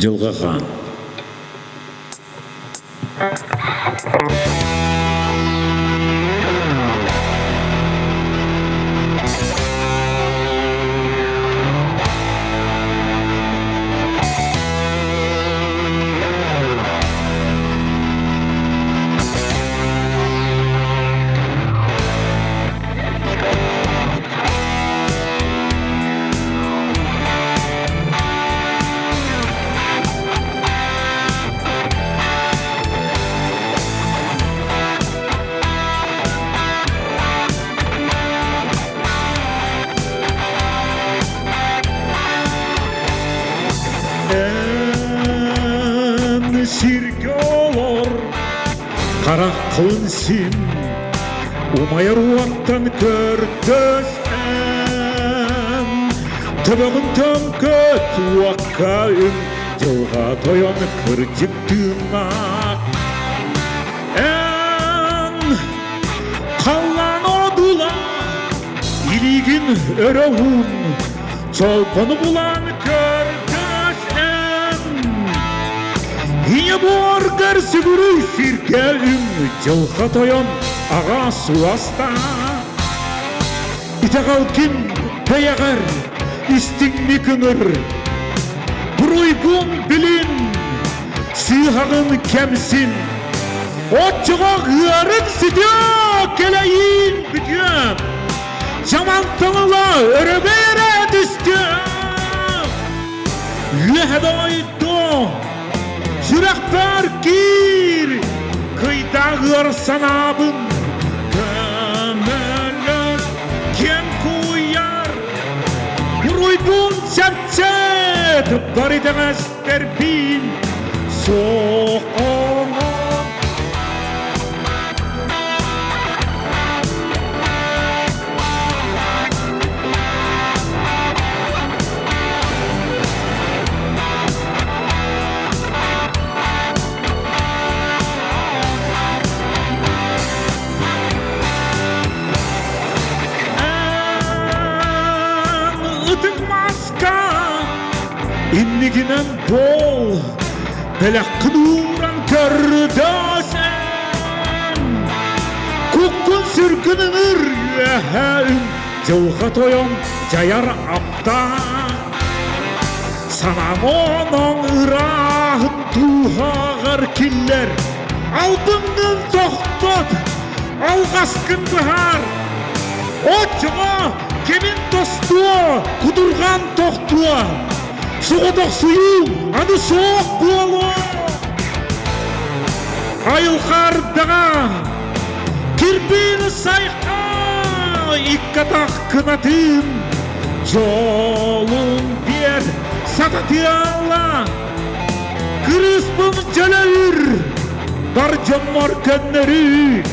Жылғахан. Sirke olur kara kılsın Umayır vaktan körtösen Tıbağın tam köt vakkayım Жылға тоян кырчыктыmak Қаллан одула илигин өрөүн Чолпону булан Ине бор кәрсі күрі сиркәлім Жылға тоян аға суаста Итағал кім таяғар істіңмі күңір Бұруйгун білін сыйғағын кәмсін Отчыға ғарын сидя келәйін бүтем Жамантыңыла өрөбейрә түстем Үйәдайды Жүрәқтар кир, кыйдағыр санабын Көміліз кем куяр Руйдун чәпчет, бар едіңіздер бін Соқоңын Иннигинен бол, бәләк қыдуран көрдәсен Көккін сүркінің үргәһән Жылға тоян жаяр апта Санам оның ұрағын туғағыр киллер Алдыңын тоқтат, алғасқын бұхар Отчыға кемін тостуа, құдырған тоқтуа Соғыдақ сұйым, аны соқ болу Айылқардыға, кірпені сайқа Иккатақ кынатын Жолын бер, сататы алла Кіріспім жөләуір Бар жомар көннері